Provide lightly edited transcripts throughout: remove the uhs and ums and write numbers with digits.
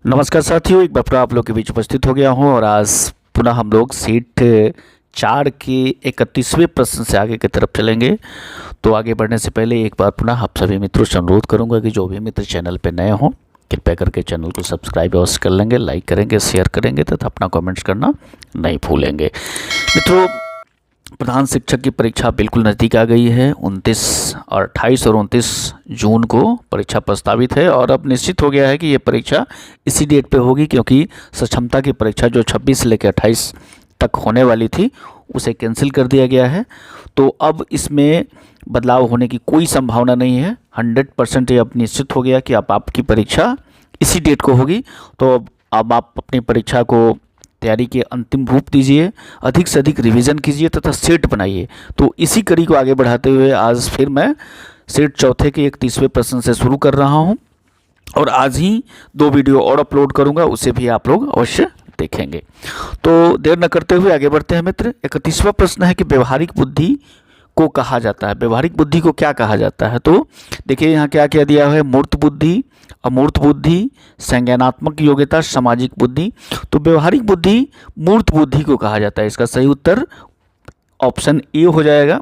नमस्कार साथियों, एक बार फिर आप लोग के बीच उपस्थित हो गया हूं और आज पुनः हम लोग सीट 4 के 31वें प्रश्न से आगे की तरफ चलेंगे। तो आगे बढ़ने से पहले एक बार पुनः आप सभी मित्रों से अनुरोध करूंगा कि जो भी मित्र चैनल पर नए हों कृपया करके चैनल को सब्सक्राइब अवश्य कर लेंगे, लाइक करेंगे, शेयर करेंगे तथा अपना कमेंट्स करना नहीं भूलेंगे। मित्रों, प्रधान शिक्षक की परीक्षा बिल्कुल नज़दीक आ गई है। 28 और 29 जून को परीक्षा प्रस्तावित है और अब निश्चित हो गया है कि ये परीक्षा इसी डेट पे होगी, क्योंकि सक्षमता की परीक्षा जो 26 से लेकर 28 तक होने वाली थी उसे कैंसिल कर दिया गया है। तो अब इसमें बदलाव होने की कोई संभावना नहीं है। 100% ये अब निश्चित हो गया कि अब आपकी परीक्षा इसी डेट को होगी। तो अब आप अपनी परीक्षा को तैयारी के अंतिम रूप दीजिए, अधिक से अधिक रिवीजन कीजिए तथा सेट बनाइए। तो इसी कड़ी को आगे बढ़ाते हुए आज फिर मैं सेट चौथे के 31वें प्रश्न से शुरू कर रहा हूं और आज ही 2 वीडियो और अपलोड करूंगा, उसे भी आप लोग अवश्य देखेंगे। तो देर न करते हुए आगे बढ़ते हैं मित्र। 31वां प्रश्न है कि व्यवहारिक बुद्धि को कहा जाता है। व्यवहारिक बुद्धि को क्या कहा जाता है? तो देखिए यहाँ क्या क्या दिया है। मूर्त बुद्धि, अमूर्त बुद्धि, संज्ञानात्मक योग्यता, सामाजिक बुद्धि। तो व्यवहारिक बुद्धि मूर्त बुद्धि को कहा जाता है। इसका सही उत्तर ऑप्शन ए हो जाएगा।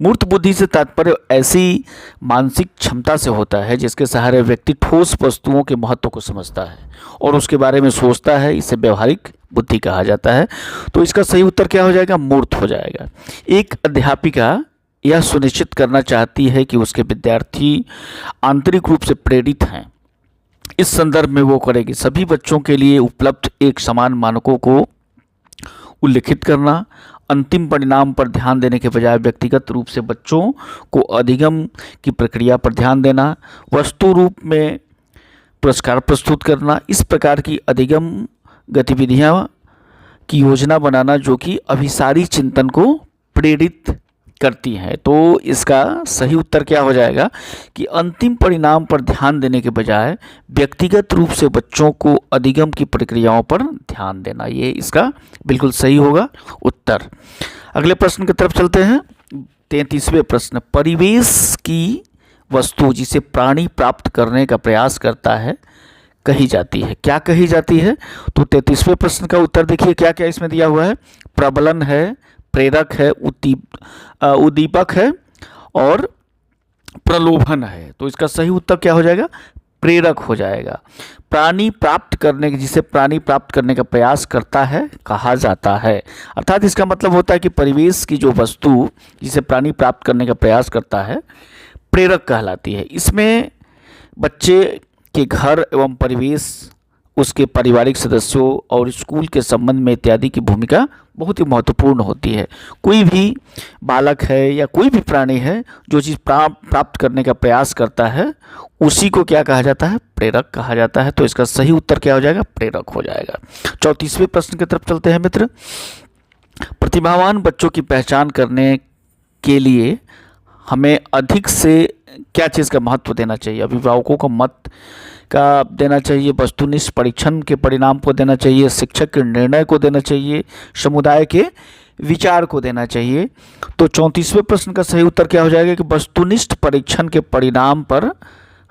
मूर्त बुद्धि से तात्पर्य ऐसी मानसिक क्षमता से होता है जिसके सहारे व्यक्ति ठोस वस्तुओं के महत्व को समझता है और उसके बारे में सोचता है। इसे व्यवहारिक बुद्धि कहा जाता है। तो इसका सही उत्तर क्या हो जाएगा? मूर्त हो जाएगा। एक अध्यापिका यह सुनिश्चित करना चाहती है कि उसके विद्यार्थी आंतरिक रूप से प्रेरित हैं। इस संदर्भ में वो करेगी सभी बच्चों के लिए उपलब्ध एक समान मानकों को उल्लिखित करना, अंतिम परिणाम पर ध्यान देने के बजाय व्यक्तिगत रूप से बच्चों को अधिगम की प्रक्रिया पर ध्यान देना, वस्तु रूप में पुरस्कार प्रस्तुत करना। इस प्रकार की अधिगम गतिविधियां की योजना बनाना जो कि अभिसारी चिंतन को प्रेरित करती हैं। तो इसका सही उत्तर क्या हो जाएगा कि अंतिम परिणाम पर ध्यान देने के बजाय व्यक्तिगत रूप से बच्चों को अधिगम की प्रक्रियाओं पर ध्यान देना। ये इसका बिल्कुल सही होगा उत्तर। अगले प्रश्न की तरफ चलते हैं। 33वें प्रश्न, परिवेश की वस्तु जिसे प्राणी प्राप्त करने का प्रयास करता है कही जाती है। क्या कही जाती है? तो 33वें प्रश्न का उत्तर देखिए क्या क्या इसमें दिया हुआ है। प्रबलन है, प्रेरक है, उद्दीपक है और प्रलोभन है। तो इसका सही उत्तर क्या हो जाएगा? प्रेरक हो जाएगा। प्राणी प्राप्त करने जिसे प्राणी प्राप्त करने का प्रयास करता है कहा जाता है। अर्थात इसका मतलब होता है कि परिवेश की जो वस्तु जिसे प्राणी प्राप्त करने का प्रयास करता है प्रेरक कहलाती है। इसमें बच्चे के घर एवं परिवेश, उसके पारिवारिक सदस्यों और स्कूल के संबंध में इत्यादि की भूमिका बहुत ही महत्वपूर्ण होती है। कोई भी बालक है या कोई भी प्राणी है जो चीज़ प्राप्त करने का प्रयास करता है उसी को क्या कहा जाता है? प्रेरक कहा जाता है। तो इसका सही उत्तर क्या हो जाएगा? प्रेरक हो जाएगा। 34वें प्रश्न की तरफ चलते हैं मित्र। प्रतिभावान बच्चों की पहचान करने के लिए हमें अधिक से क्या चीज़ का महत्व देना चाहिए? अभिभावकों का मत का देना चाहिए, वस्तुनिष्ठ परीक्षण के परिणाम को देना चाहिए, शिक्षक के निर्णय को देना चाहिए, समुदाय के विचार को देना चाहिए। तो 34वें प्रश्न का सही उत्तर क्या हो जाएगा कि वस्तुनिष्ठ परीक्षण के परिणाम पर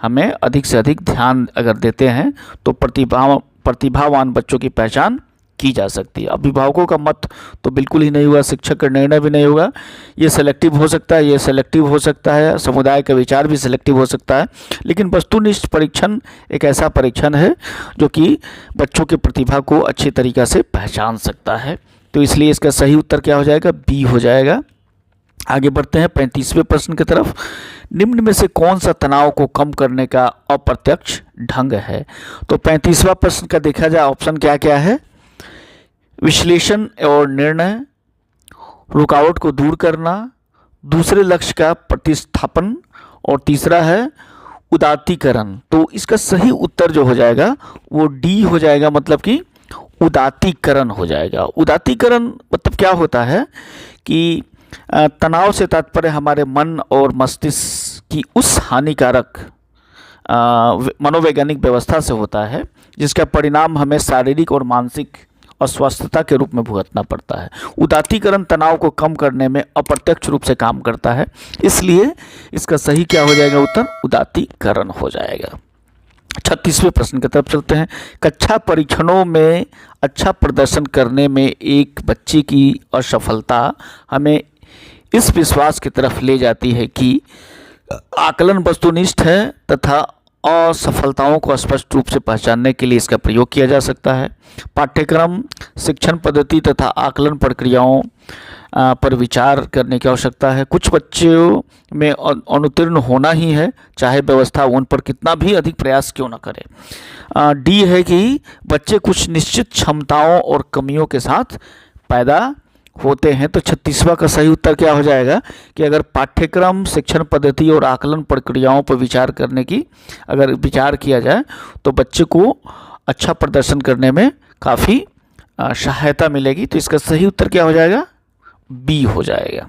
हमें अधिक से अधिक ध्यान अगर देते हैं तो प्रतिभावान बच्चों की पहचान की जा सकती है। अभिभावकों का मत तो बिल्कुल ही नहीं होगा, शिक्षक का निर्णय भी नहीं होगा। ये सेलेक्टिव हो सकता है, ये सेलेक्टिव हो सकता है, समुदाय का विचार भी सेलेक्टिव हो सकता है, लेकिन वस्तुनिष्ठ परीक्षण एक ऐसा परीक्षण है जो कि बच्चों की प्रतिभा को अच्छी तरीक़ा से पहचान सकता है। तो इसलिए इसका सही उत्तर क्या हो जाएगा? बी हो जाएगा। आगे बढ़ते हैं 35वें प्रश्न की तरफ। निम्न में से कौन सा तनाव को कम करने का अप्रत्यक्ष ढंग है? तो 35वां प्रश्न का देखा जाए ऑप्शन क्या क्या है। विश्लेषण और निर्णय, रुकावट को दूर करना, दूसरे लक्ष्य का प्रतिस्थापन और तीसरा है उदात्तीकरण। तो इसका सही उत्तर जो हो जाएगा वो डी हो जाएगा, मतलब कि उदात्तीकरण हो जाएगा। उदात्तीकरण मतलब क्या होता है कि तनाव से तात्पर्य हमारे मन और मस्तिष्क की उस हानिकारक मनोवैज्ञानिक व्यवस्था से होता है जिसका परिणाम हमें शारीरिक और मानसिक अस्वस्थता के रूप में भुगतना पड़ता है। उदात्तीकरण तनाव को कम करने में अप्रत्यक्ष रूप से काम करता है, इसलिए इसका सही क्या हो जाएगा उत्तर? उदात्तीकरण हो जाएगा। 36वें प्रश्न की तरफ चलते हैं। कक्षा परीक्षणों में अच्छा प्रदर्शन करने में एक बच्चे की असफलता हमें इस विश्वास की तरफ ले जाती है कि आकलन वस्तुनिष्ठ है तथा असफलताओं को स्पष्ट रूप से पहचानने के लिए इसका प्रयोग किया जा सकता है। पाठ्यक्रम, शिक्षण पद्धति तथा आकलन प्रक्रियाओं पर विचार करने की आवश्यकता है। कुछ बच्चों में अनुत्तीर्ण होना ही है, चाहे व्यवस्था उन पर कितना भी अधिक प्रयास क्यों न करे। डी है कि बच्चे कुछ निश्चित क्षमताओं और कमियों के साथ पैदा होते हैं। तो 36वां का सही उत्तर क्या हो जाएगा कि अगर पाठ्यक्रम, शिक्षण पद्धति और आकलन प्रक्रियाओं पर विचार करने की अगर विचार किया जाए तो बच्चे को अच्छा प्रदर्शन करने में काफ़ी सहायता मिलेगी। तो इसका सही उत्तर क्या हो जाएगा? बी हो जाएगा।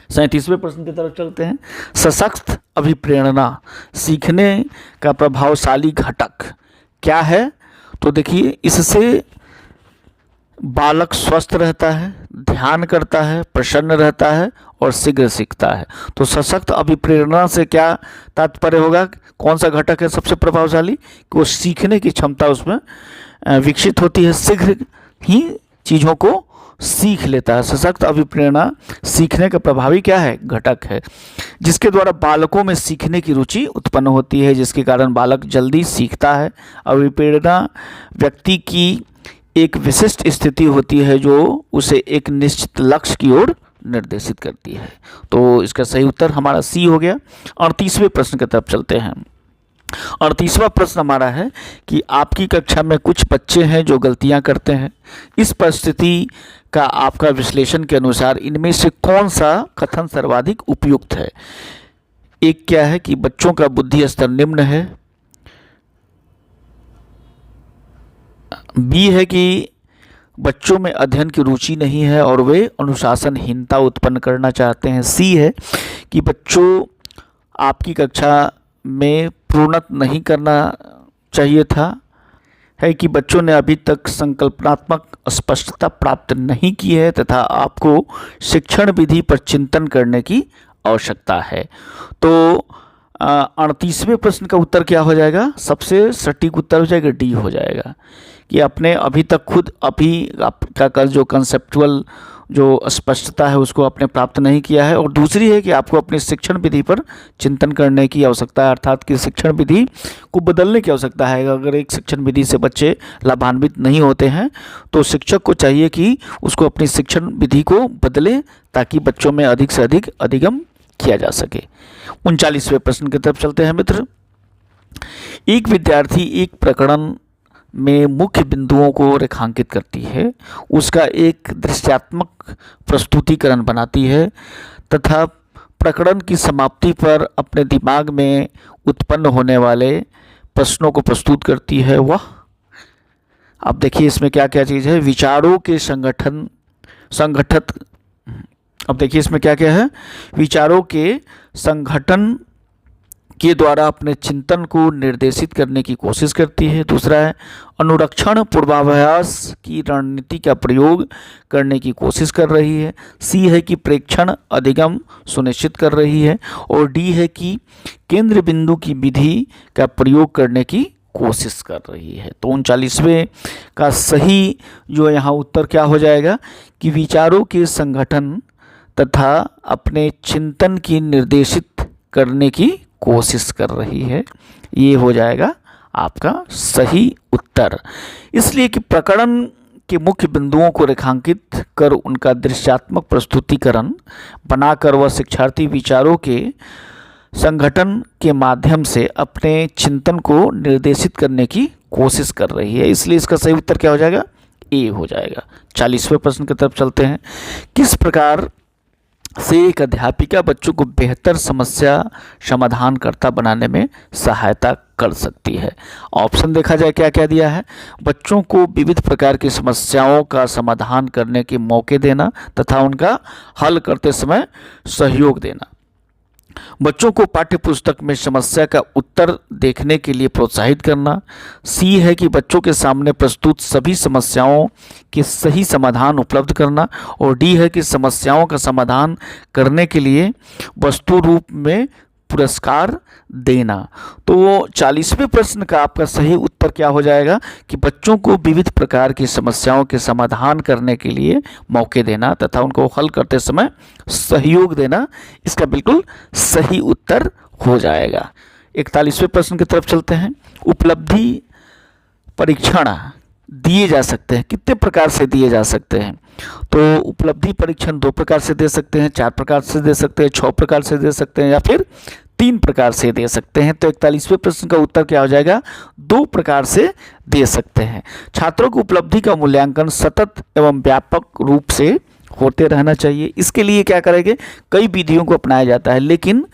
37वें प्रश्न की तरफ चलते हैं। सशक्त अभिप्रेरणा सीखने का प्रभावशाली घटक क्या है? तो देखिए, इससे बालक स्वस्थ रहता है, ध्यान करता है, प्रसन्न रहता है और शीघ्र सीखता है। तो सशक्त अभिप्रेरणा से क्या तात्पर्य होगा? कौन सा घटक है सबसे प्रभावशाली? कि वो सीखने की क्षमता उसमें विकसित होती है, शीघ्र ही चीज़ों को सीख लेता है। सशक्त अभिप्रेरणा सीखने का प्रभावी क्या है? घटक है, जिसके द्वारा बालकों में सीखने की रुचि उत्पन्न होती है, जिसके कारण बालक जल्दी सीखता है। अभिप्रेरणा व्यक्ति की एक विशिष्ट स्थिति होती है जो उसे एक निश्चित लक्ष्य की ओर निर्देशित करती है। तो इसका सही उत्तर हमारा सी हो गया। 38वें प्रश्न की तरफ चलते हैं। 38वां प्रश्न हमारा है कि आपकी कक्षा में कुछ बच्चे हैं जो गलतियां करते हैं। इस परिस्थिति का आपका विश्लेषण के अनुसार इनमें से कौन सा कथन सर्वाधिक उपयुक्त है? एक क्या है कि बच्चों का बुद्धि स्तर निम्न है। बी है कि बच्चों में अध्ययन की रुचि नहीं है और वे अनुशासनहीनता उत्पन्न करना चाहते हैं। सी है कि बच्चों आपकी कक्षा में प्रोन्नत नहीं करना चाहिए था। है कि बच्चों ने अभी तक संकल्पनात्मक स्पष्टता प्राप्त नहीं की है तथा आपको शिक्षण विधि पर चिंतन करने की आवश्यकता है। तो 38वें प्रश्न का उत्तर क्या हो जाएगा? सबसे सटीक उत्तर हो जाएगा डी हो जाएगा कि आपने अभी तक खुद अभी आपका जो कंसेप्चुअल जो स्पष्टता है उसको आपने प्राप्त नहीं किया है। और दूसरी है कि आपको अपनी शिक्षण विधि पर चिंतन करने की आवश्यकता है, अर्थात कि शिक्षण विधि को बदलने की आवश्यकता है। अगर एक शिक्षण विधि से बच्चे लाभान्वित नहीं होते हैं तो शिक्षक को चाहिए कि उसको अपनी शिक्षण विधि को बदले ताकि बच्चों में अधिक से अधिक अधिगम किया जा सके। 39वें प्रश्न की तरफ चलते हैं मित्र। एक विद्यार्थी एक प्रकरण में मुख्य बिंदुओं को रेखांकित करती है, उसका एक दृश्यात्मक प्रस्तुतिकरण बनाती है तथा प्रकरण की समाप्ति पर अपने दिमाग में उत्पन्न होने वाले प्रश्नों को प्रस्तुत करती है। वह अब देखिए इसमें क्या क्या चीज़ है। विचारों के संगठित अब देखिए इसमें क्या क्या है। विचारों के संगठन के द्वारा अपने चिंतन को निर्देशित करने की कोशिश करती है। दूसरा है अनुरक्षण पूर्वाभ्यास की रणनीति का प्रयोग करने की कोशिश कर रही है। सी है कि प्रेक्षण अधिगम सुनिश्चित कर रही है। और डी है कि केंद्र बिंदु की विधि का प्रयोग करने की कोशिश कर रही है। तो 39वें का सही जो यहाँ उत्तर क्या हो जाएगा कि विचारों के संगठन तथा अपने चिंतन की निर्देशित करने की कोशिश कर रही है। ये हो जाएगा आपका सही उत्तर। इसलिए कि प्रकरण के मुख्य बिंदुओं को रेखांकित कर उनका दृश्यात्मक प्रस्तुतिकरण बनाकर वह शिक्षार्थी विचारों के संगठन के माध्यम से अपने चिंतन को निर्देशित करने की कोशिश कर रही है। इसलिए इसका सही उत्तर क्या हो जाएगा? ए हो जाएगा। 40वें प्रश्न की तरफ चलते हैं। किस प्रकार से एक अध्यापिका बच्चों को बेहतर समस्या समाधानकर्ता बनाने में सहायता कर सकती है? ऑप्शन देखा जाए क्या क्या दिया है। बच्चों को विविध प्रकार की समस्याओं का समाधान करने के मौके देना तथा उनका हल करते समय सहयोग देना, बच्चों को पाठ्य पुस्तक में समस्या का उत्तर देखने के लिए प्रोत्साहित करना। सी है कि बच्चों के सामने प्रस्तुत सभी समस्याओं के सही समाधान उपलब्ध करना। और डी है कि समस्याओं का समाधान करने के लिए वस्तु रूप में पुरस्कार देना। तो 40वें प्रश्न का आपका सही उत्तर क्या हो जाएगा कि बच्चों को विविध प्रकार की समस्याओं के समाधान करने के लिए मौके देना तथा उनको हल करते समय सहयोग देना, इसका बिल्कुल सही उत्तर हो जाएगा। 41वें प्रश्न की तरफ चलते हैं। उपलब्धि परीक्षण दिए जा सकते हैं, कितने प्रकार से दिए जा सकते हैं? तो उपलब्धि परीक्षण 2 प्रकार से दे सकते हैं, 4 प्रकार से दे सकते हैं, 6 प्रकार से दे सकते हैं या फिर 3 प्रकार से दे सकते हैं। तो 41वें प्रश्न का उत्तर क्या हो जाएगा? 2 प्रकार से दे सकते हैं। छात्रों को उपलब्धि का मूल्यांकन सतत एवं व्यापक रूप से होते रहना चाहिए। इसके लिए क्या करेंगे? कई विधियों को अपनाया जाता है, लेकिन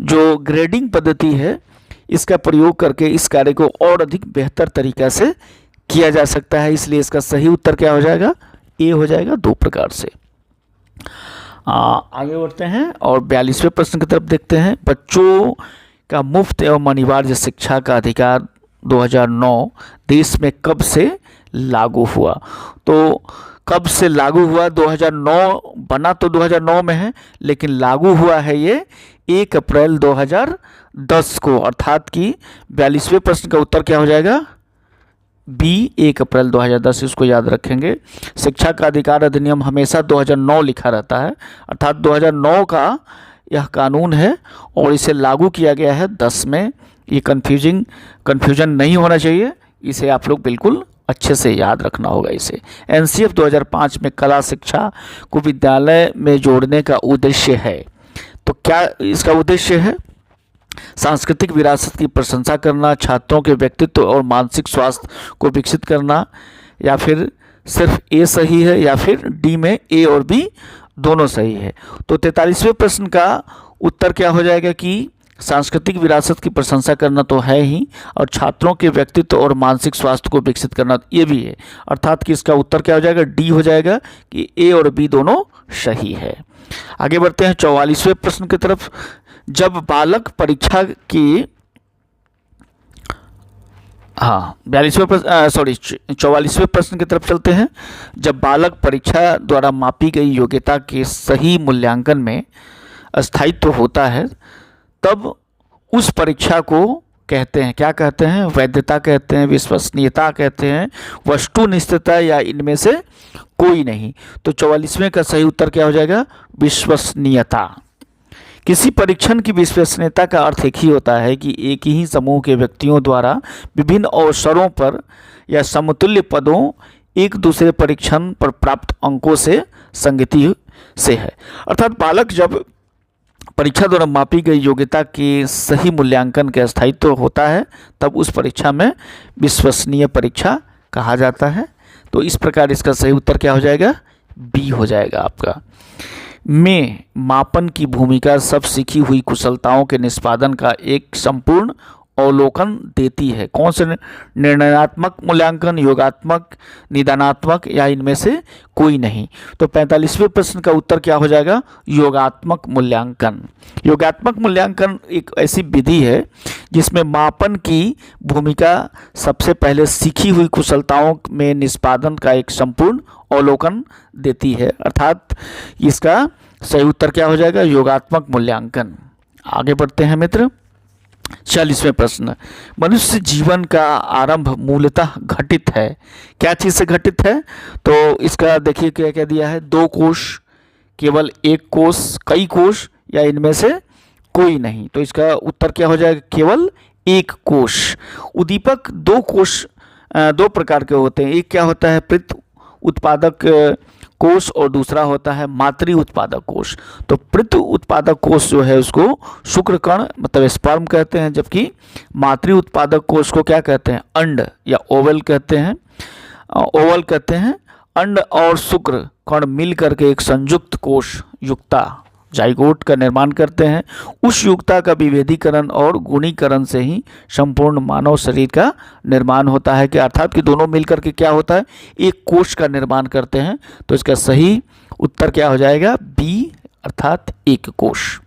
जो ग्रेडिंग पद्धति है इसका प्रयोग करके इस कार्य को और अधिक बेहतर तरीक़ा से किया जा सकता है। इसलिए इसका सही उत्तर क्या हो जाएगा? ए हो जाएगा 2 प्रकार से। आगे बढ़ते हैं और 42वें प्रश्न की तरफ देखते हैं। बच्चों का मुफ्त एवं अनिवार्य शिक्षा का अधिकार 2009 देश में कब से लागू हुआ? तो कब से लागू हुआ? 2009 बना तो 2009 में है, लेकिन लागू हुआ है ये 1 अप्रैल 2010 को, अर्थात कि 42वें प्रश्न का उत्तर क्या हो जाएगा? बी 1 अप्रैल 2010, इसको याद रखेंगे। शिक्षा का अधिकार अधिनियम हमेशा 2009 लिखा रहता है, अर्थात 2009 का यह कानून है और इसे लागू किया गया है 10 में। ये कन्फ्यूजन नहीं होना चाहिए, इसे आप लोग बिल्कुल अच्छे से याद रखना होगा इसे। एनसीएफ 2005 में कला शिक्षा को विद्यालय में जोड़ने का उद्देश्य है। तो क्या इसका उद्देश्य है? सांस्कृतिक विरासत की प्रशंसा करना, छात्रों के व्यक्तित्व और मानसिक स्वास्थ्य को विकसित करना, या फिर सिर्फ ए सही है या फिर डी में ए और बी दोनों सही है। तो 43वें प्रश्न का उत्तर क्या हो जाएगा कि सांस्कृतिक विरासत की प्रशंसा करना तो है ही, और छात्रों के व्यक्तित्व और मानसिक स्वास्थ्य को विकसित करना ये भी है, अर्थात कि इसका उत्तर क्या हो जाएगा? डी हो जाएगा कि ए और बी दोनों सही है। आगे बढ़ते हैं 44वें प्रश्न की तरफ। जब बालक परीक्षा की 44वें प्रश्न की तरफ चलते हैं। जब बालक परीक्षा द्वारा मापी गई योग्यता के सही मूल्यांकन में स्थायित्व होता है, तब उस परीक्षा को कहते हैं, क्या कहते हैं? वैधता कहते हैं, विश्वसनीयता कहते हैं, वस्तुनिष्ठता, या इनमें से कोई नहीं। तो 44वें का सही उत्तर क्या हो जाएगा? विश्वसनीयता। किसी परीक्षण की विश्वसनीयता का अर्थ एक ही होता है कि एक ही समूह के व्यक्तियों द्वारा विभिन्न अवसरों पर या समतुल्य पदों एक दूसरे परीक्षण पर प्राप्त अंकों से संगति से है। अर्थात बालक जब परीक्षा द्वारा मापी गई योग्यता के सही मूल्यांकन का स्थायित्व होता है, तब उस परीक्षा में विश्वसनीय परीक्षा कहा जाता है। तो इस प्रकार इसका सही उत्तर क्या हो जाएगा? बी हो जाएगा आपका। में मापन की भूमिका सब सीखी हुई कुशलताओं के निष्पादन का एक संपूर्ण अवलोकन देती है। कौन से? निर्णयात्मक मूल्यांकन, योगात्मक, निदानात्मक, या इनमें से कोई नहीं। तो 45वें प्रश्न का उत्तर क्या हो जाएगा? योगात्मक मूल्यांकन। योगात्मक मूल्यांकन एक ऐसी विधि है जिसमें मापन की भूमिका सबसे पहले सीखी हुई कुशलताओं में निष्पादन का एक संपूर्ण अवलोकन देती है, अर्थात इसका सही उत्तर क्या हो जाएगा? योगात्मक मूल्यांकन। आगे बढ़ते हैं मित्र। 40वें प्रश्न। मनुष्य जीवन का आरंभ मूलतः घटित है। क्या चीज़ से घटित है? तो इसका देखिए क्या क्या दिया है? 2 कोश, केवल 1 कोश, कई कोश, या इनमें से कोई नहीं। तो इसका उत्तर क्या हो जाएगा? केवल 1 कोश। उद्दीपक 2 कोश 2 प्रकार के होते हैं। एक क्या होता है? पितृ उत्पादक कोश, और दूसरा होता है मातृ उत्पादक कोश। तो पितृ उत्पादक कोश जो है उसको शुक्रकण मतलब स्पर्म कहते हैं, जबकि मातृ उत्पादक कोश को क्या कहते हैं? अंड या ओवल कहते हैं। ओवल कहते हैं। अंड और शुक्र कण मिल करके एक संयुक्त कोश युक्ता जाइगोट का निर्माण करते हैं। उस युक्ता का विभेदीकरण और गुणीकरण से ही संपूर्ण मानव शरीर का निर्माण होता है, कि अर्थात कि दोनों मिलकर के क्या होता है? एक कोश का निर्माण करते हैं। तो इसका सही उत्तर क्या हो जाएगा? बी, अर्थात 1 कोश।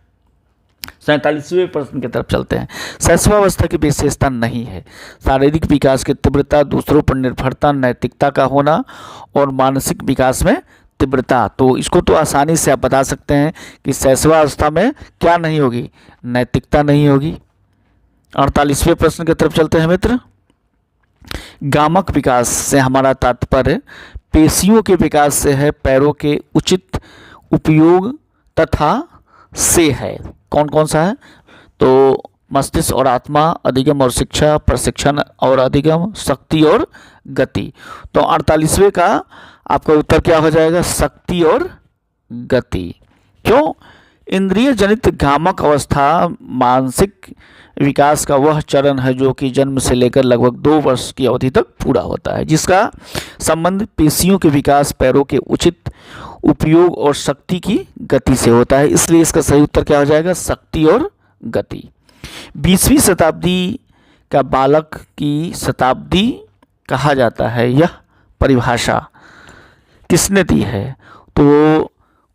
47वें प्रश्न की तरफ चलते हैं। शैशवावस्था की विशेषता नहीं है। शारीरिक विकास की तीव्रता, दूसरों पर निर्भरता, नैतिकता का होना और मानसिक विकास में तीव्रता, तो इसको तो आसानी से आप बता सकते हैं कि शैशवावस्था में क्या नहीं होगी, नैतिकता नहीं होगी। 48वें प्रश्न की तरफ चलते हैं मित्र। गामक विकास से हमारा तात्पर्य पेशियों के विकास से है, पैरों के उचित उपयोग तथा से है। कौन कौन सा है? तो मस्तिष्क और आत्मा, अधिगम और शिक्षा, प्रशिक्षण और अधिगम, शक्ति और गति। तो 48वें का आपका उत्तर क्या हो जाएगा? शक्ति और गति। क्यों? इंद्रिय जनित गामक अवस्था मानसिक विकास का वह चरण है जो कि जन्म से लेकर लगभग 2 वर्ष की अवधि तक पूरा होता है, जिसका संबंध पेशियों के विकास, पैरों के उचित उपयोग और शक्ति की गति से होता है। इसलिए इसका सही उत्तर क्या हो जाएगा? शक्ति और गति। 20वीं शताब्दी का बालक की शताब्दी कहा जाता है, यह परिभाषा किसने दी है? तो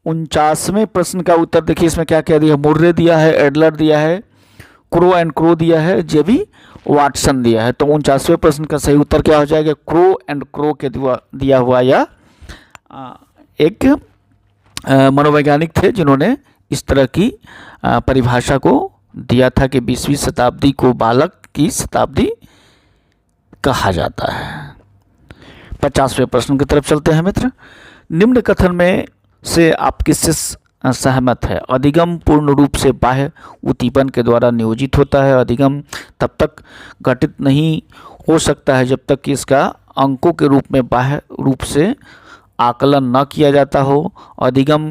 49वें प्रश्न का उत्तर देखिए, इसमें क्या कह दिया? मुर्रे दिया है, एडलर दिया है, क्रो एंड क्रो दिया है, जेबी वाटसन दिया है। तो 49वें प्रश्न का सही उत्तर क्या हो जाएगा? क्रो एंड क्रो के दिया हुआ या एक मनोवैज्ञानिक थे जिन्होंने इस तरह की परिभाषा को दिया था कि 20वीं शताब्दी को बालक की शताब्दी कहा जाता है। 50वें प्रश्न की तरफ चलते हैं मित्र। निम्न कथन में से आप किससे सहमत है? अधिगम पूर्ण रूप से बाह्य उद्दीपन के द्वारा नियोजित होता है। अधिगम तब तक घटित नहीं हो सकता है जब तक कि इसका अंकों के रूप में बाह्य रूप से आकलन न किया जाता हो। अधिगम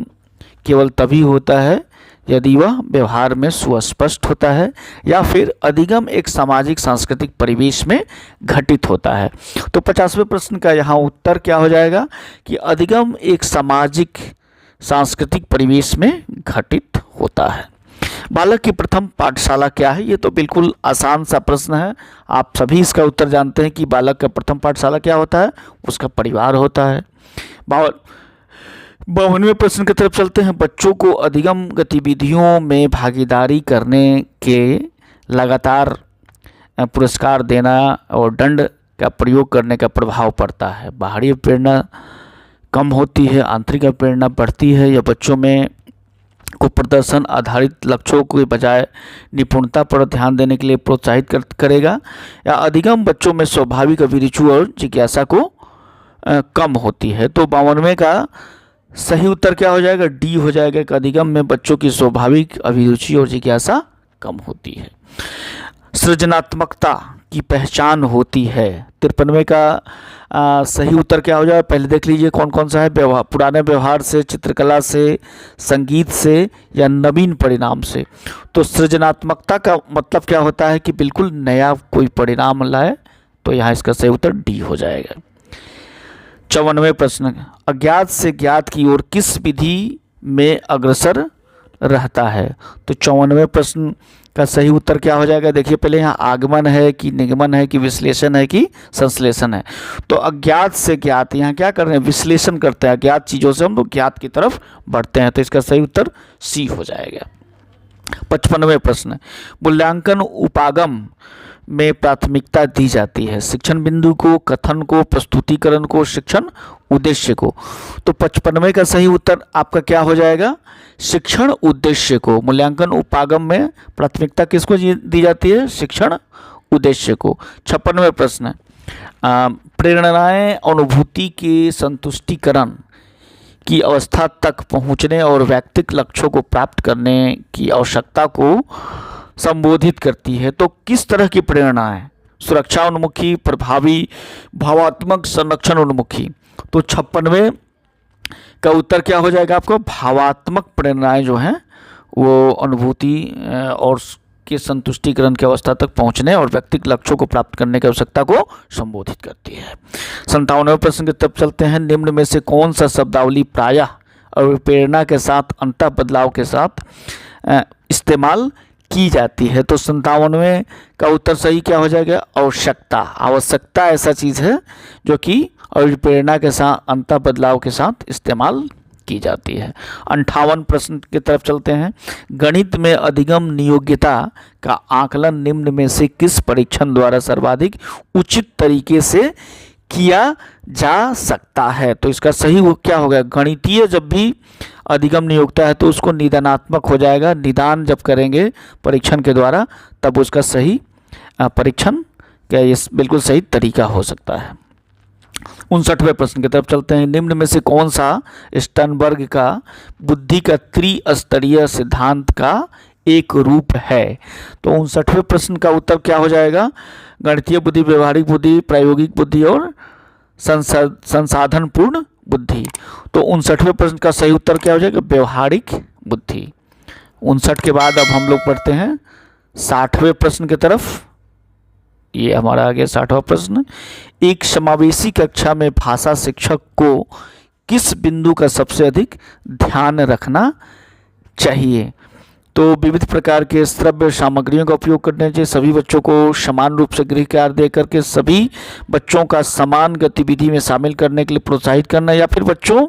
केवल तभी होता है यदि वह व्यवहार में सुस्पष्ट होता है या फिर अधिगम एक सामाजिक सांस्कृतिक परिवेश में घटित होता है। तो 50वें प्रश्न का यहाँ उत्तर क्या हो जाएगा कि अधिगम एक सामाजिक सांस्कृतिक परिवेश में घटित होता है। बालक की प्रथम पाठशाला क्या है? ये तो बिल्कुल आसान सा प्रश्न है, आप सभी इसका उत्तर जानते हैं कि बालक का प्रथम पाठशाला क्या होता है? उसका परिवार होता है। 52वें प्रश्न की तरफ चलते हैं। बच्चों को अधिगम गतिविधियों में भागीदारी करने के लगातार पुरस्कार देना और दंड का प्रयोग करने का प्रभाव पड़ता है। बाहरी प्रेरणा कम होती है, आंतरिक प्रेरणा बढ़ती है, या बच्चों में को प्रदर्शन आधारित लक्ष्यों के बजाय निपुणता पर ध्यान देने के लिए प्रोत्साहित करेगा, या अधिगम बच्चों में स्वाभाविक अभिरुचि और जिज्ञासा को कम होती है। तो 52वें का सही उत्तर क्या हो जाएगा? डी हो जाएगा कि अधिगम में बच्चों की स्वाभाविक अभिरुचि और जिज्ञासा कम होती है। सृजनात्मकता की पहचान होती है। 53वें का सही उत्तर क्या हो जाएगा? पहले देख लीजिए कौन कौन सा है। पुराने व्यवहार से, चित्रकला से, संगीत से, या नवीन परिणाम से। तो सृजनात्मकता का मतलब क्या होता है कि बिल्कुल नया कोई परिणाम लाए, तो यहाँ इसका सही उत्तर डी हो जाएगा। 54वें प्रश्न, अज्ञात से ज्ञात की ओर किस विधि में अग्रसर रहता है? तो 54वें प्रश्न का सही उत्तर क्या हो जाएगा? देखिए पहले यहाँ आगमन है कि निगमन है कि विश्लेषण है कि संश्लेषण है। तो अज्ञात से ज्ञात, यहाँ क्या कर रहे हैं? विश्लेषण करते हैं। अज्ञात चीज़ों से हम लोग ज्ञात की तरफ बढ़ते हैं, तो इसका सही उत्तर सी हो जाएगा। 55वें प्रश्न, मूल्यांकन उपागम में प्राथमिकता दी जाती है। शिक्षण बिंदु को, कथन को, प्रस्तुतिकरण को, शिक्षण उद्देश्य को। तो 55वें का सही उत्तर आपका क्या हो जाएगा? शिक्षण उद्देश्य को। मूल्यांकन उपागम में प्राथमिकता किसको दी जाती है? शिक्षण उद्देश्य को। 56वें प्रश्न, प्रेरणाएं अनुभूति के संतुष्टिकरण की अवस्था तक पहुंचने और व्यक्तिगत लक्ष्यों को प्राप्त करने की आवश्यकता को संबोधित करती है। तो किस तरह की प्रेरणाएं? सुरक्षा उन्मुखी, प्रभावी, भावात्मक, संरक्षण उन्मुखी। तो 56वें का उत्तर क्या हो जाएगा आपको? भावात्मक प्रेरणाएं जो हैं वो अनुभूति और के संतुष्टिकरण की अवस्था तक पहुंचने और व्यक्तिगत लक्ष्यों को प्राप्त करने की आवश्यकता को संबोधित करती है। 57वें प्रश्न की तरफ चलते हैं। निम्न में से कौन सा शब्दावली प्रायः और प्रेरणा के साथ अंतः बदलाव के साथ इस्तेमाल की जाती है? तो 57वें का उत्तर सही क्या हो जाएगा? आवश्यकता। आवश्यकता ऐसा चीज़ है जो कि और प्रेरणा के साथ अंतः बदलाव के साथ इस्तेमाल की जाती है। 58 प्रश्न की तरफ चलते हैं। गणित में अधिगम नियोग्यता का आकलन निम्न में से किस परीक्षण द्वारा सर्वाधिक उचित तरीके से किया जा सकता है। तो इसका सही वो क्या होगा, गणितीय जब भी अधिगम नियोक्ता है तो उसको निदानात्मक हो जाएगा। निदान जब करेंगे परीक्षण के द्वारा तब उसका सही परीक्षण क्या ये बिल्कुल सही तरीका हो सकता है। 59वें प्रश्न की तरफ चलते हैं। निम्न में से कौन सा स्टर्नबर्ग का बुद्धि का त्रिस्तरीय सिद्धांत का एक रूप है? तो 59वें प्रश्न का उत्तर क्या हो जाएगा, गणितीय बुद्धि, व्यवहारिक बुद्धि, प्रायोगिक बुद्धि और संसाधनपूर्ण बुद्धि। तो 59वें प्रश्न का सही उत्तर क्या हो जाएगा, व्यवहारिक बुद्धि। 59 के बाद अब हम लोग पढ़ते हैं 60वें प्रश्न की तरफ। ये हमारा आ गया 60वां प्रश्न। एक समावेशी कक्षा में भाषा शिक्षक को किस बिंदु का सबसे अधिक ध्यान रखना चाहिए? तो विविध प्रकार के श्रव्य सामग्रियों का उपयोग करने चाहिए, सभी बच्चों को समान रूप से गृह कार्य देकर के सभी बच्चों का समान गतिविधि में शामिल करने के लिए प्रोत्साहित करना, या फिर बच्चों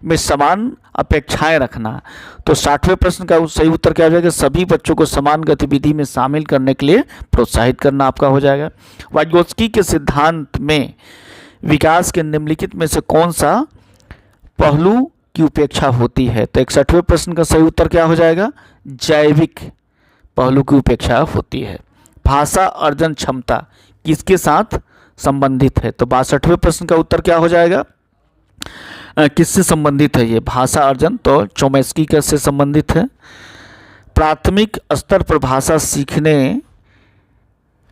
में समान अपेक्षाएं रखना। तो 60वें प्रश्न का सही उत्तर क्या हो जाएगा, सभी बच्चों को समान गतिविधि में शामिल करने के लिए प्रोत्साहित करना आपका हो जाएगा। वाइगोत्स्की के सिद्धांत में विकास के निम्नलिखित में से कौन सा पहलू की उपेक्षा होती है? तो 61वें प्रश्न का सही उत्तर क्या हो जाएगा, जैविक पहलू की उपेक्षा होती है। भाषा अर्जन क्षमता किसके साथ संबंधित है? तो 62वें प्रश्न का उत्तर क्या हो जाएगा, किससे संबंधित है ये भाषा अर्जन? तो चोमेस्की से संबंधित है। प्राथमिक स्तर पर भाषा सीखने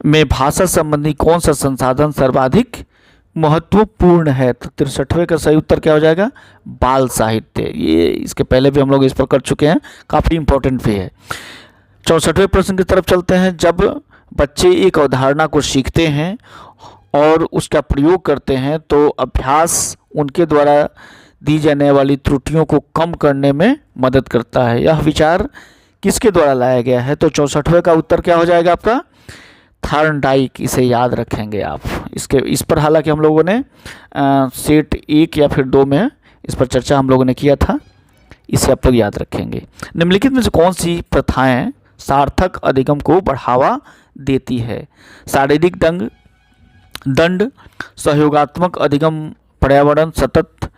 में भाषा संबंधी कौन सा संसाधन सर्वाधिक महत्वपूर्ण है? तो 63वें का सही उत्तर क्या हो जाएगा, बाल साहित्य। ये इसके पहले भी हम लोग इस पर कर चुके हैं, काफ़ी इंपॉर्टेंट भी है। 64वें प्रश्न की तरफ चलते हैं। जब बच्चे एक अवधारणा को सीखते हैं और उसका प्रयोग करते हैं तो अभ्यास उनके द्वारा दी जाने वाली त्रुटियों को कम करने में मदद करता है। यह विचार किसके द्वारा लाया गया है? तो 64वें का उत्तर क्या हो जाएगा आपका, थॉर्नडाइक। इसे याद रखेंगे आप। इस पर हालांकि हम लोगों ने सेट 1 या फिर 2 में इस पर चर्चा हम लोगों ने किया था, इसे आप लोग याद रखेंगे। निम्नलिखित में से कौन सी प्रथाएं सार्थक अधिगम को बढ़ावा देती है? शारीरिक दंड, सहयोगात्मक अधिगम, पर्यावरण, सतत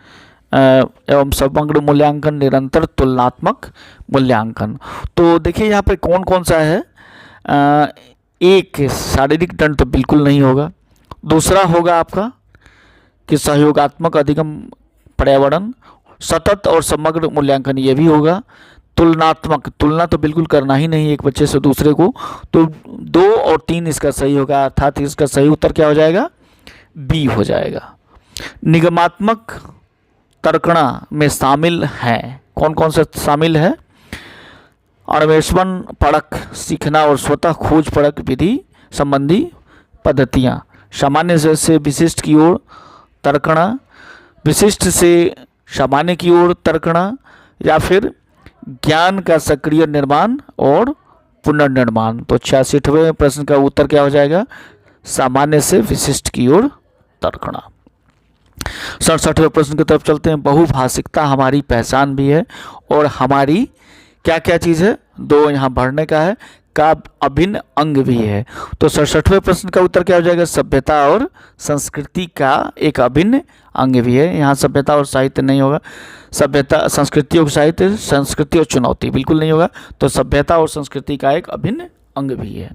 एवं समग्र मूल्यांकन, निरंतर तुलनात्मक मूल्यांकन। तो देखिए यहाँ पर कौन कौन सा है। एक शारीरिक दंड तो बिल्कुल नहीं होगा। दूसरा होगा आपका कि सहयोगात्मक अधिगम, पर्यावरण, सतत और समग्र मूल्यांकन, ये भी होगा। तुलनात्मक, तुलना तो बिल्कुल करना ही नहीं एक बच्चे से दूसरे को। तो 2 और 3 इसका सही होगा, अर्थात इसका सही उत्तर क्या हो जाएगा, बी हो जाएगा। निगमात्मक तर्कणा में शामिल हैं, कौन कौन सा शामिल है? अन्वेषण परक सीखना और स्वतः खोज परक विधि संबंधी पद्धतियाँ, सामान्य से विशिष्ट की ओर तर्कणा, विशिष्ट से सामान्य की ओर तर्कणा, या फिर ज्ञान का सक्रिय निर्माण और पुनर्निर्माण। तो 66वें प्रश्न का उत्तर क्या हो जाएगा, सामान्य से विशिष्ट की ओर तर्कणा। 67वें प्रश्न की तरफ चलते हैं। बहुभाषिकता हमारी पहचान भी है और हमारी क्या क्या चीज़ है, 2 यहाँ भरने का है, का अभिन्न अंग भी है। तो 67वें प्रश्न का उत्तर क्या हो जाएगा, सभ्यता और संस्कृति का एक अभिन्न अंग भी है। यहाँ सभ्यता और साहित्य नहीं होगा, सभ्यता, संस्कृति और साहित्य, संस्कृति और चुनौती बिल्कुल नहीं होगा। तो सभ्यता और संस्कृति का एक अभिन्न अंग भी है।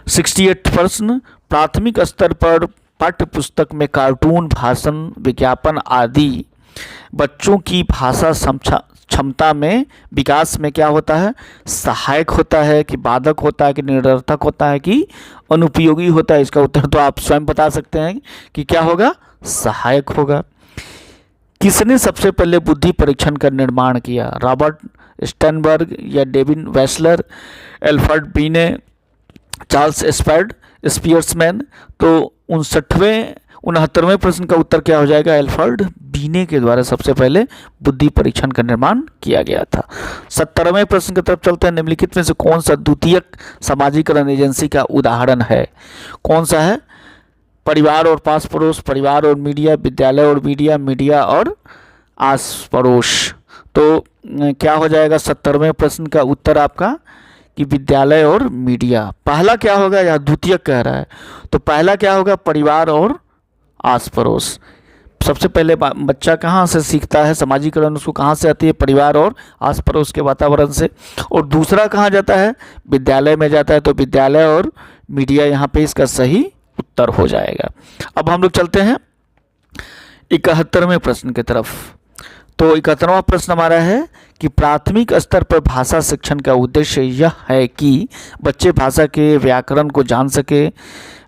68 प्रश्न, प्राथमिक स्तर पर पाठ्य पुस्तक में कार्टून, भाषण, विज्ञापन आदि बच्चों की भाषा क्षमता में विकास में क्या होता है, सहायक होता है कि बाधक होता है कि निरर्थक होता है कि अनुपयोगी होता है? इसका उत्तर तो आप स्वयं बता सकते हैं कि क्या होगा, सहायक होगा। किसने सबसे पहले बुद्धि परीक्षण का निर्माण किया? रॉबर्ट स्टर्नबर्ग या डेविड वेसलर, एल्फ्रेड बीने, चार्ल्स स्पियर्समैन? तो 69वें प्रश्न का उत्तर क्या हो जाएगा, एल्फ्रेड बीने के द्वारा सबसे पहले बुद्धि परीक्षण का निर्माण किया गया था। 70वें प्रश्न की तरफ चलते हैं। निम्नलिखित में से कौन सा द्वितीयक समाजीकरण एजेंसी का उदाहरण है? कौन सा है? परिवार और पास पड़ोस, परिवार और मीडिया, विद्यालय और मीडिया, मीडिया और आस पड़ोस। तो क्या हो जाएगा 70वें प्रश्न का उत्तर आपका कि विद्यालय और मीडिया। पहला क्या होगा, या द्वितीयक कह रहा है, तो पहला क्या होगा, परिवार और आस पड़ोस। सबसे पहले बच्चा कहाँ से सीखता है, समाजीकरण उसको कहाँ से आती है, परिवार और आस पड़ोस के वातावरण से। और दूसरा कहाँ जाता है, विद्यालय में जाता है। तो विद्यालय और मीडिया यहाँ पे इसका सही उत्तर हो जाएगा। अब हम लोग चलते हैं 71वें प्रश्न की तरफ। तो 71वां प्रश्न हमारा है कि प्राथमिक स्तर पर भाषा शिक्षण का उद्देश्य यह है कि बच्चे भाषा के व्याकरण को जान सके,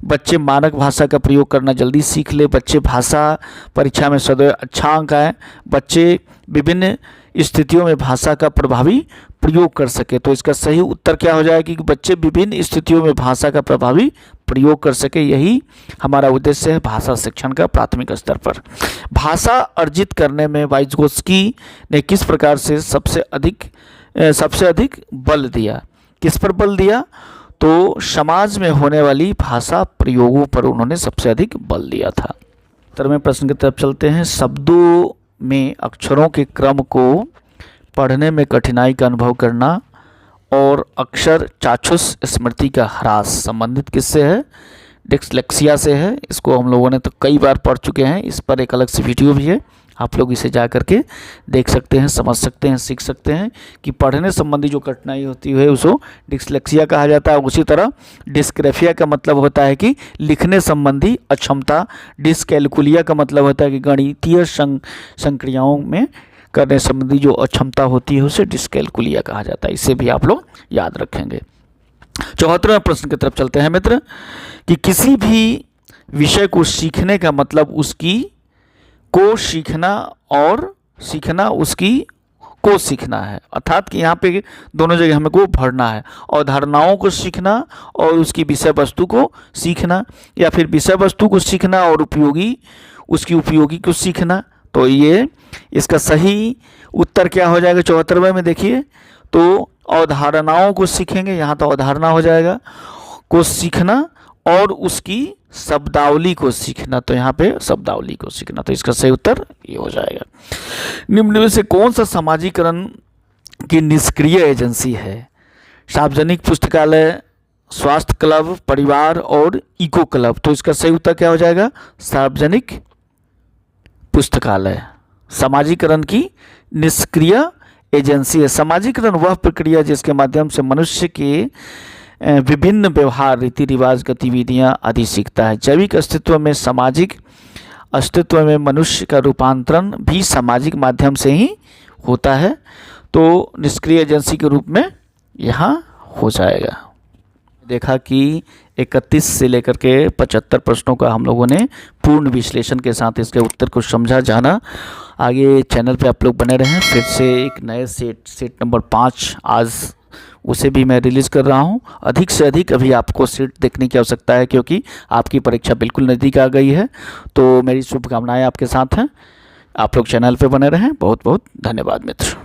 बच्चे मानक भाषा का प्रयोग करना जल्दी सीख ले, बच्चे भाषा परीक्षा में सदैव अच्छा अंक आए, बच्चे विभिन्न स्थितियों में भाषा का प्रभावी प्रयोग कर सके। तो इसका सही उत्तर क्या हो जाएगा कि बच्चे विभिन्न स्थितियों में भाषा का प्रभावी प्रयोग कर सके। यही हमारा उद्देश्य है भाषा शिक्षण का प्राथमिक स्तर पर। भाषा अर्जित करने में वाइज़गोत्स्की ने किस प्रकार से सबसे अधिक बल दिया, किस पर बल दिया, तो समाज में होने वाली भाषा प्रयोगों पर उन्होंने सबसे अधिक बल दिया था। 73वें प्रश्न की तरफ चलते हैं। शब्दों में अक्षरों के क्रम को पढ़ने में कठिनाई का अनुभव करना और अक्षर चाक्षुष स्मृति का ह्रास संबंधित किससे है, डिस्लेक्सिया से है। इसको हम लोगों ने तो कई बार पढ़ चुके हैं, इस पर एक अलग से वीडियो भी है, आप लोग इसे जा करके देख सकते हैं, समझ सकते हैं, सीख सकते हैं कि पढ़ने संबंधी जो कठिनाई होती है उसको डिस्लेक्सिया कहा जाता है। उसी तरह डिस्ग्राफिया का मतलब होता है कि लिखने संबंधी अक्षमता, डिस्कैलकुलिया का मतलब होता है कि गणितीय संक्रियाओं में करने संबंधी जो अक्षमता होती है उसे डिस्कैलकुलिया कहा जाता है। इसे भी आप लोग याद रखेंगे। 74वें प्रश्न की तरफ चलते हैं मित्र कि किसी भी विषय को सीखने का मतलब उसकी को सीखना और सीखना उसकी को सीखना है। अर्थात कि यहाँ पे दोनों जगह हमें को भरना है, अवधारणाओं को सीखना और उसकी विषय वस्तु को सीखना, या फिर विषय वस्तु को सीखना और उसकी उपयोगी को सीखना। तो ये इसका सही उत्तर क्या हो जाएगा 74वें में, देखिए तो अवधारणाओं को सीखेंगे, यहाँ तो अवधारणा हो जाएगा, को सीखना और उसकी शब्दावली को सीखना, तो यहाँ पे शब्दावली को सीखना। तो इसका सही उत्तर ये हो जाएगा। निम्न में से कौन सा समाजीकरण की निष्क्रिय एजेंसी है, सार्वजनिक पुस्तकालय, स्वास्थ्य क्लब, परिवार और इको क्लब। तो इसका सही उत्तर क्या हो जाएगा, सार्वजनिक पुस्तकालय समाजीकरण की निष्क्रिय एजेंसी है। समाजीकरण वह प्रक्रिया जिसके माध्यम से मनुष्य के विभिन्न व्यवहार, रीति रिवाज, गतिविधियां आदि सीखता है। जैविक अस्तित्व में सामाजिक अस्तित्व में मनुष्य का रूपांतरण भी सामाजिक माध्यम से ही होता है। तो निष्क्रिय एजेंसी के रूप में यहाँ हो जाएगा। देखा कि 31 से लेकर के 75 प्रश्नों का हम लोगों ने पूर्ण विश्लेषण के साथ इसके उत्तर को समझा, जाना। आगे चैनल पे आप लोग बने रहें। फिर से एक नए सेट नंबर 5 आज उसे भी मैं रिलीज़ कर रहा हूं। अधिक से अधिक अभी आपको सेट देखने की आवश्यकता है क्योंकि आपकी परीक्षा बिल्कुल नज़दीक आ गई है। तो मेरी शुभकामनाएं आपके साथ हैं। आप लोग चैनल पे बने रहें। बहुत बहुत धन्यवाद मित्र।